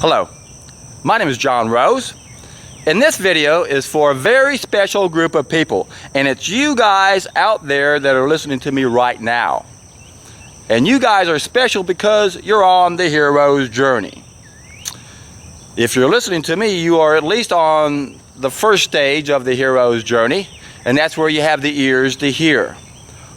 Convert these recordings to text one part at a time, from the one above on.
Hello, my name is John Rose, and this video is for a very special group of people, and it's you guys out there that are listening to me right now. And you guys are special because you're on the hero's journey. If you're listening to me, you are at least on the first stage of the hero's journey, and that's where you have the ears to hear.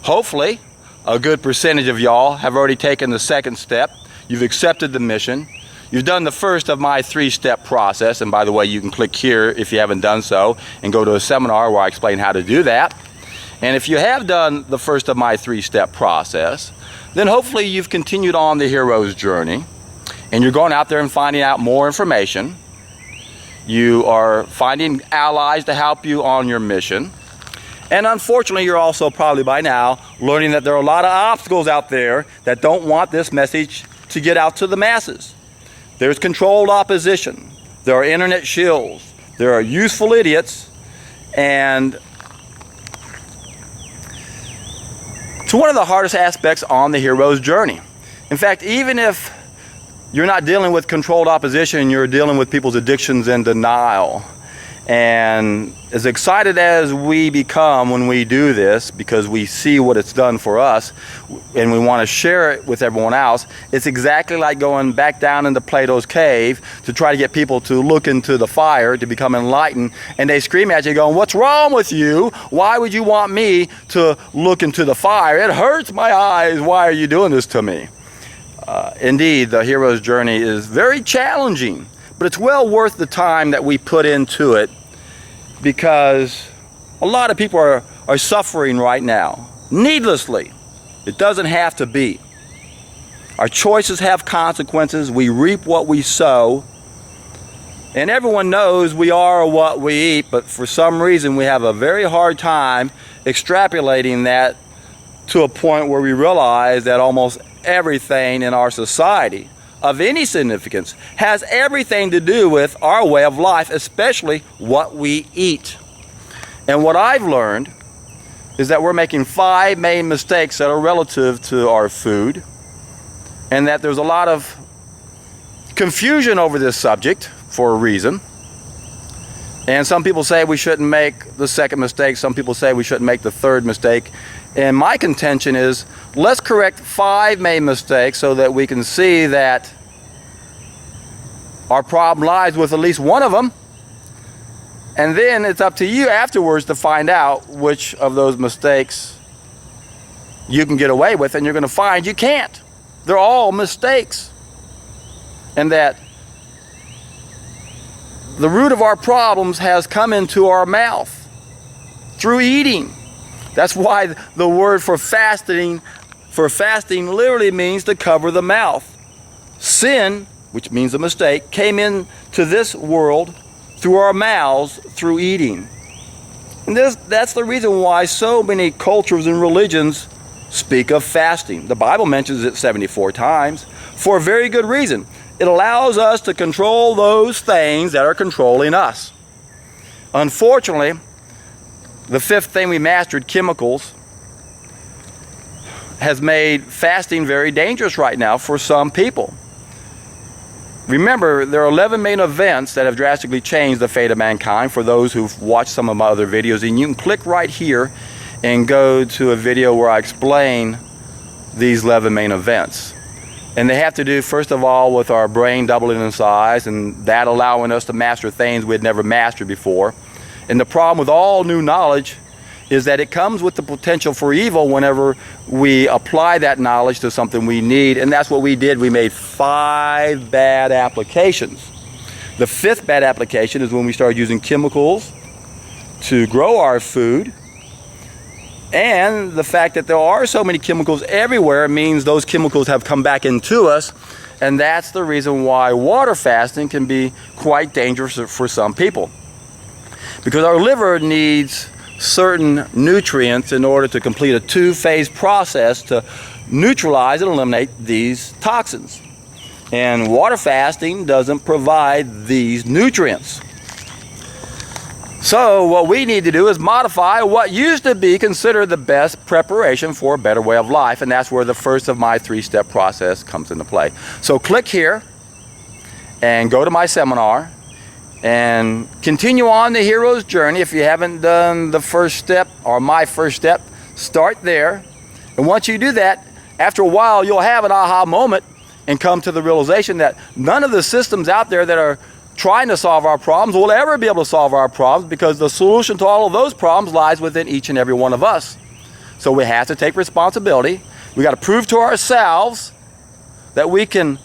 Hopefully, a good percentage of y'all have already taken the second step. You've accepted the mission. You've done the first of my three-step process, and by the way, you can click here if you haven't done so and go to a seminar where I explain how to do that. And if you have done the first of my three-step process, then hopefully you've continued on the hero's journey and you're going out there and finding out more information. You are finding allies to help you on your mission. And unfortunately, you're also probably by now learning that there are a lot of obstacles out there that don't want this message to get out to the masses. There's controlled opposition, there are internet shills, there are useful idiots, and it's one of the hardest aspects on the hero's journey. In fact, even if you're not dealing with controlled opposition, you're dealing with people's addictions and denial. And as excited as we become when we do this, because we see what it's done for us and we want to share it with everyone else, it's exactly like going back down into Plato's cave to try to get people to look into the fire, to become enlightened, and they scream at you going, "What's wrong with you? Why would you want me to look into the fire? It hurts my eyes. Why are you doing this to me?" Indeed, the hero's journey is very challenging. But it's well worth the time that we put into it, because a lot of people are suffering right now, needlessly. It doesn't have to be. Our choices have consequences. We reap what we sow. And everyone knows we are what we eat, but for some reason we have a very hard time extrapolating that to a point where we realize that almost everything in our society of any significance has everything to do with our way of life, especially what we eat. And what I've learned is that we're making 5 main mistakes that are relative to our food, and that there's a lot of confusion over this subject for a reason. And some people say we shouldn't make the second mistake, some people say we shouldn't make the third mistake. And my contention is, let's correct 5 main mistakes so that we can see that our problem lies with at least one of them. And then it's up to you afterwards to find out which of those mistakes you can get away with, and you're going to find you can't. They're all mistakes. And that the root of our problems has come into our mouth through eating. That's why the word for fasting literally means to cover the mouth. Sin, which means a mistake, came into this world through our mouths, through eating. And that's the reason why so many cultures and religions speak of fasting. The Bible mentions it 74 times for a very good reason. It allows us to control those things that are controlling us. Unfortunately, the 5th thing we mastered, chemicals, has made fasting very dangerous right now for some people. Remember, there are 11 main events that have drastically changed the fate of mankind for those who've watched some of my other videos. And you can click right here and go to a video where I explain these 11 main events. And they have to do, first of all, with our brain doubling in size, and that allowing us to master things we'd never mastered before. And the problem with all new knowledge is that it comes with the potential for evil whenever we apply that knowledge to something we need. And that's what we did. We made 5 bad applications. The 5th bad application is when we started using chemicals to grow our food. And the fact that there are so many chemicals everywhere means those chemicals have come back into us. And that's the reason why water fasting can be quite dangerous for some people. Because our liver needs certain nutrients in order to complete a 2-phase process to neutralize and eliminate these toxins. And water fasting doesn't provide these nutrients. So what we need to do is modify what used to be considered the best preparation for a better way of life, and that's where the first of my 3-step process comes into play. So click here and go to my seminar and continue on the hero's journey. If you haven't done the first step or my first step, start there. And once you do that, after a while you'll have an aha moment and come to the realization that none of the systems out there that are trying to solve our problems will ever be able to solve our problems, because the solution to all of those problems lies within each and every one of us. So we have to take responsibility. We got to prove to ourselves that we can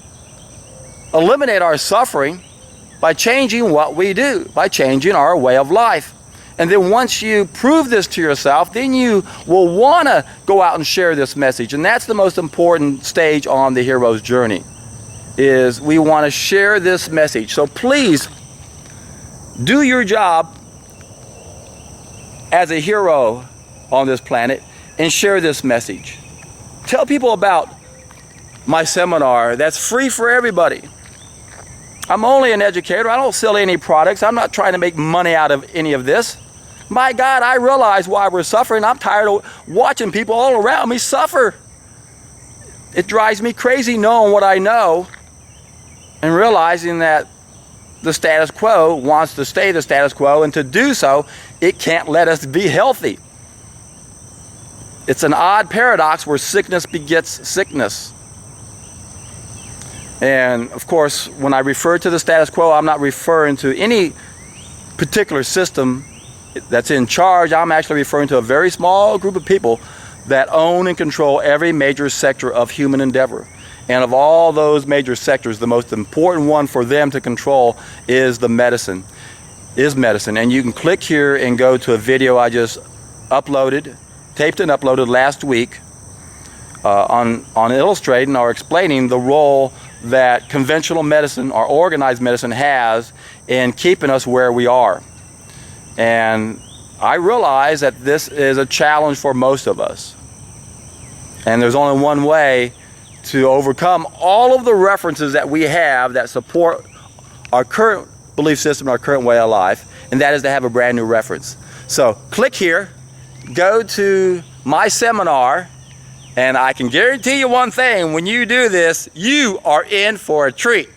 eliminate our suffering by changing what we do, by changing our way of life. And then once you prove this to yourself, then you will want to go out and share this message. And that's the most important stage on the hero's journey, is we want to share this message. So please do your job as a hero on this planet and share this message. Tell people about my seminar that's free for everybody. I'm only an educator. I don't sell any products. I'm not trying to make money out of any of this. My God, I realize why we're suffering. I'm tired of watching people all around me suffer. It drives me crazy knowing what I know and realizing that the status quo wants to stay the status quo, and to do so, it can't let us be healthy. It's an odd paradox where sickness begets sickness. And of course, when I refer to the status quo, I'm not referring to any particular system that's in charge. I'm actually referring to a very small group of people that own and control every major sector of human endeavor. And of all those major sectors, the most important one for them to control is medicine. And you can click here and go to a video I just taped and uploaded last week on illustrating or explaining the role that conventional medicine or organized medicine has in keeping us where we are. And I realize that this is a challenge for most of us. And there's only one way to overcome all of the references that we have that support our current belief system, our current way of life, and that is to have a brand new reference. So click here, go to my seminar, and I can guarantee you one thing: when you do this, you are in for a treat.